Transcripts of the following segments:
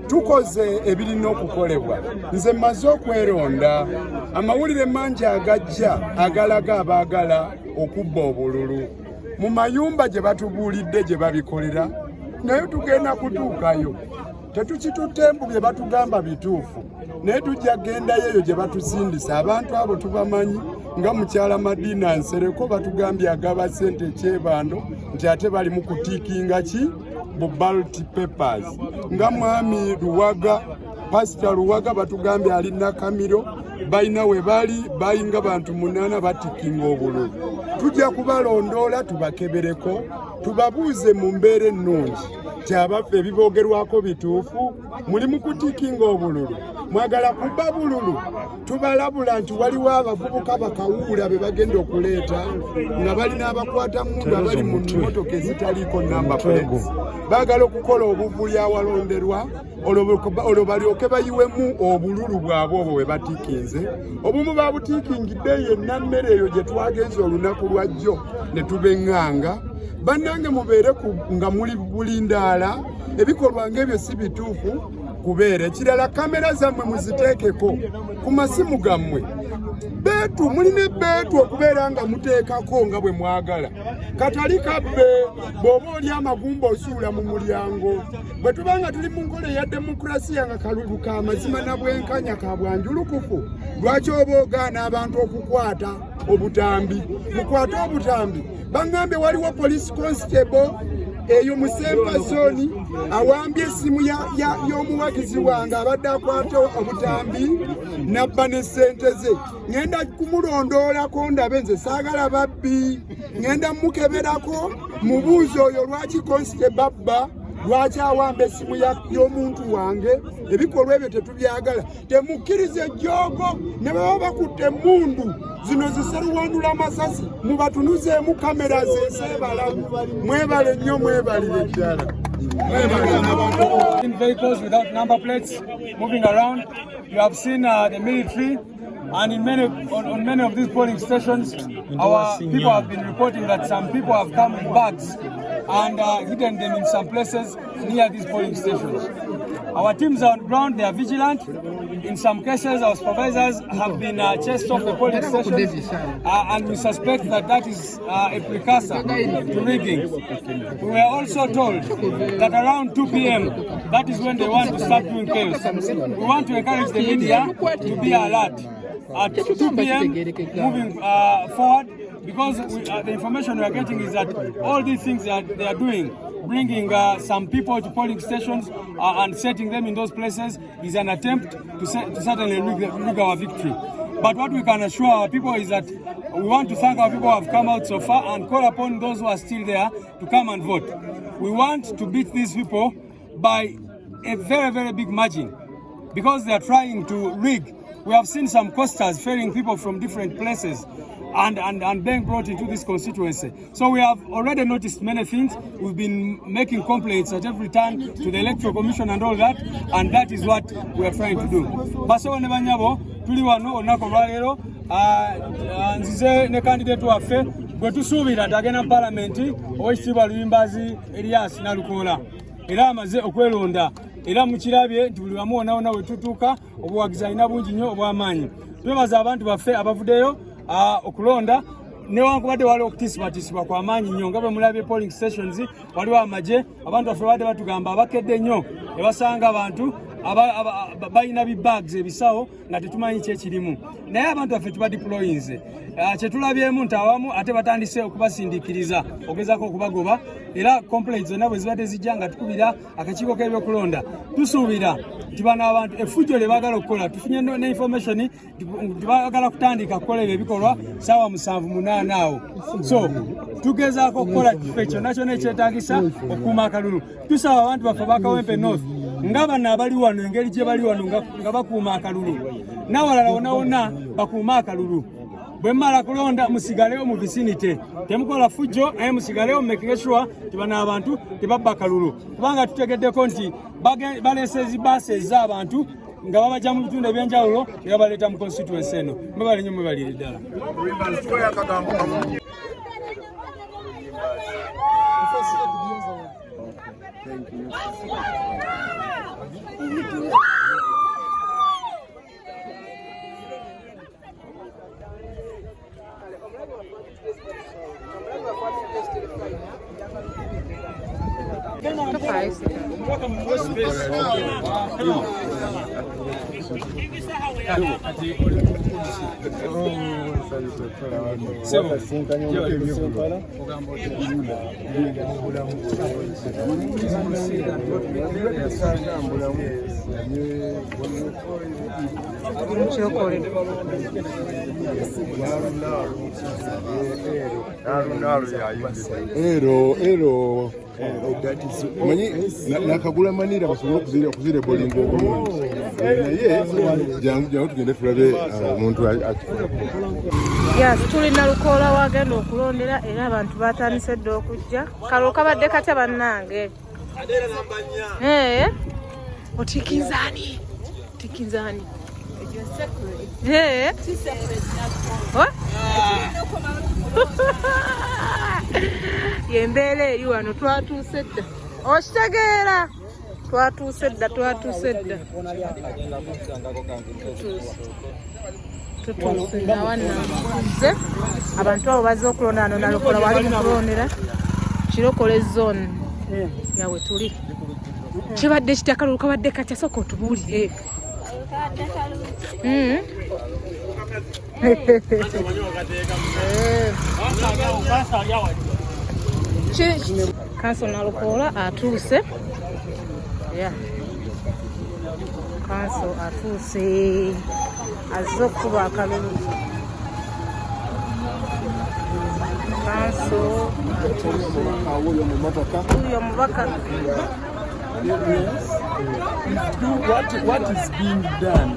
tukoze ebirina okukolebwa. Nze mmaze okweronda amawulire mangi agajja agalaga abaagala okubba obululu mu mayumba gye batubuulidde gye babikolera, naye tugenda kutuukayo. Tetukitutembu bye batugamba bituufu, naye tujja gendayo eyo gye batuzindisa. Abantu abo tubamanyi nga mukyala Madina Nsereko batugambye agaba ssente ekyebando nti ate bali mu kutiikinga ki bu ballot papers, nga mwami Luwaga, Pasita Luwaga batugambye ali Nakamiro balina we bali bayinga bantu 8 batikinga obululu. Tujja kubalondoola tubakebereko, tubabuuze mu mbeera ennungi kyabaffe ebiboogerwako bituufu, muli mu kutikinga obululu, mwagala kubba bululu. Tubalabula nti waliwo abavubuka bakawuula be bagenda okuleeta nga balina abakwata mundu abali mu mmotoka ezitaliiko namba plates, baagala okukola obuvuyo awalonderwa olwo balyoke bayiwemu obululu bwabwe obwo bwe batikinze. Obumu babutiikingidde yenna mmere eyo gye twagenza olunaku lwajjo ne tubeŋŋanga. Bannange mubeere nga muli bulindaala, ebikolwa ng'ebyo si bituufu kubeera. Ekirala kamera zammwe muziteekeko ku masimu gammwe. Beetu mulina beetu okubeera nga muteekako nga bwe mwagala. Katali kabbe bw'oba oli amagumba osuula mu mulyango. Bwe tuba nga tuli mu nkola eya demokulasiya nga kalulu ka mazima na bwenkanya ka bwanjulukufu, lwaki oba ogaana abantu okukwata obutambi? Mukwate obutambi. Bangambye waliwo police constable eyo mu Sempa Zone awambye essimu y'omuwagizi wange abadde akwata obutambi nabba ne ssente ze. Ngenda kumulondoolako ndabe, nze saagala babbi. Ngenda mukeberako mubuuze oyo lwaki constable abba, lwaki awamba essimu y'omuntu wange. Ebikolwa ebyo tetubyagala. Temukkirize ejjoogo ne baba bakutte emmundu zino ziseruwandula amasasi mubatunuzeemu kamera zeseebala. Mwebale nnyo, mwebalire ddala. In vehicles without number plates moving around. You have seen the military, and on many of these polling stations, our people have been reporting that some people have come with bags and hidden them in some places near these polling stations. Our teams are on ground, they are vigilant. In some cases, our supervisors have been chased off the polling stations, and we suspect that is a precursor to rigging. We were also told that around 2 p.m, that is when they want to start doing chaos. We want to encourage the media to be alert. At 2 p.m, moving forward, because the information we are getting is that all these things they are doing, bringing some people to polling stations and setting them in those places, is an attempt to certainly rig our victory. But what we can assure our people is that we want to thank our people who have come out so far and call upon those who are still there to come and vote. We want to beat these people by a very, very big margin because they are trying to rig. We have seen some costers ferrying people from different places and being brought into this constituency. So we have already noticed many things. We've been making complaints at every turn to the Electoral Commission and all that, and that is what we are trying to do. Baso ne banyabo tuli wano onako lwalero nzize ne candidate waffe gwe tusuubira ntagenda mu parliament Oweekitiibwa Luyimbazi Elias Nalukola era amaze okwelonda era mukirabye nti buli wamu wonna we tutuuka obuwagizi alina bungi nnyo obw'amaanyi. Twebaza abantu baffe abavuddeyo okulonda newankubadde waliwo okutisibwatisibwa kwa maanyi nnyo nga bwe mulabye polling stations waliwo amagye. Abantu baffe badde batugamba abakedde nnyo ne basanga abantu balina bibags ebisawo nga tetumanyi kyekirimu, naye abantu baffe tubadiployinze. Kyetulabyemu nti awamu ate batandise okubasindiikiriza ogezaako okubagoba, era complaints zonna bwe zibadde zijja nga tukubira akakiiko k'ebyokulonda. Tusuubira nti bano abantu effujjo lye baagala okukola tufunye ne information nti baagala kutandika kukola ebyo ebikolwa ssaawa 7-8 awo. So tugezaako okukola kifo kyonna kyonna ekyetaagisa okukuuma akalulu. Tusaba abantu baffe ba Kawempe North nga bano abali wano engeri gye bali wano nga bakuuma akalulu, n'awalala wonna wonna bakuuma akalulu. Bwe mmala kulonda musigaleyo mu vicinity, temukola fujjo naye musigaleyo making sure nti bano abantu tebabba akalulu, kubanga tutegeddeko nti baleese ezibaasi ez'abantu nga babajja mu bitundu ebyenjawulo ne babaleeta mu constituency eno. Mwebale nnyo, mwebalire ddala. Thank you. Ero. Manyi nakagula manira basobole okuzira bolingo obulungi naye jangu tugende tulabe omuntu tulina Lukoola wagenda okulondera era abantu batandise dde okujja kalo kabadde katya bannange otikinzani yembeera eri wano twatuuse dda okitegeera twatuuse dda tutuuse nawannamuze abantu abo bazze okulonda wano na Lukoola wali mukulondera Kirokole zone yawe tuli kibadde kitakalulu kabadde katya sooka otubuulire Kanso na Lukoola atuuse Kanso atuuse azze okuba akalulu Kanso atuuse uyo mubaka What is being done?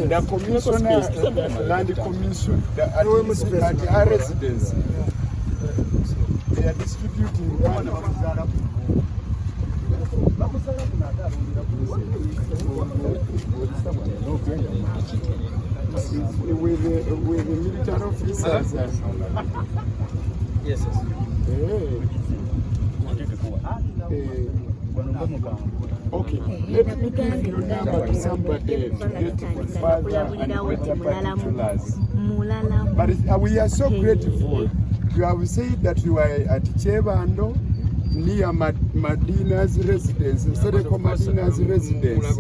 The commissioner, land commission, at our residence, they are distributing land. With the military officers. Yes. Okay, let me give your number to somebody to get further and better particulars. But we are so grateful. You have said that you are at Chebando, near Madina's residence, Sereko Madina's residence.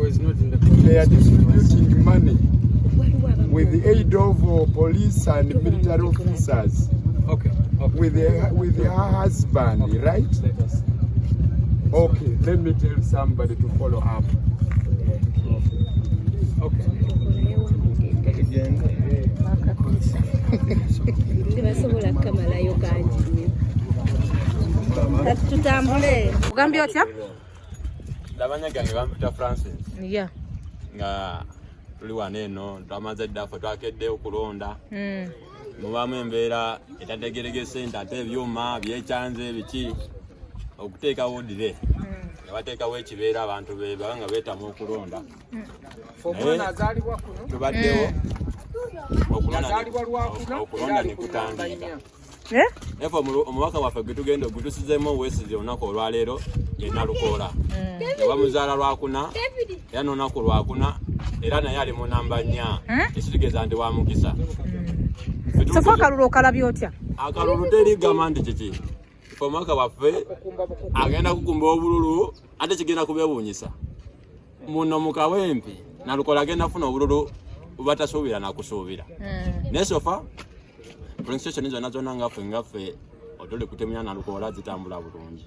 They are distributing money with the aid of police and military officers. Okay. With her husband, right? Okay, let me tell somebody to follow up. Okay. tutambule ugambye otya labanya gange bampita Francis nga tuli wano eno twamaze ddafe twakedde okulonda mubamu embeera etategeregese nti ate ebyuma byekyanze biki okuteeka wodire nga bateekawo ekibeera abantu banga beetamu okulonda tubaddewo okulonda nekutandika efe omubaka waffe gwe tugenda ogutusizeemu owesize olunaku olwaleero yena Lukoola yabamuzaala lwakuna era n'olunaku lwakuna era naye ali mu namba 4 ekitegeeza nti wa mukisa sofa akalulu okalabye otya akalulu terigamba nti kiki ife omubaka waffe agenda kukumba obululu ate kigenda kubeewuunyisa muno mu kawempe na Lukoola agenda kufuna obululu bubatasuubira nakusuubira naye sofa police station zonna ngaffe otole kutemya na Lukoola zitambula bulungi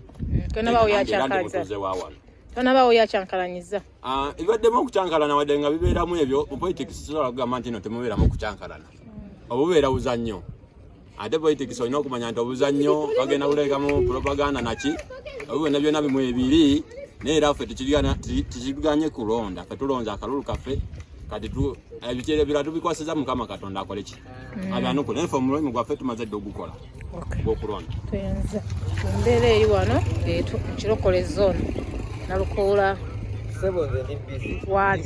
tonaba oyakyankalanyiza ebibaddemu okucyankalana wadde nga bibeeramu ebyo mu politics sobola kugamba nti no temubeeramu okucyankalana obubeera buzannyo ate politics olina okumanya nti obuzannyo bagenda buleekamu propaganda naki obubeera byonna bimu ebiri naye era ffe tikiganye kulonda ffe tulonza akalulu kaffe kati ebikere ebirala tubikwasiza Mukama Katonda akole ki abyanukula enfo omulimi gwaffe tumaze dde ogukola gw'okulonda tuyinza embeera eri wano ekirokole zone Nalukoola Sebo the busy. What?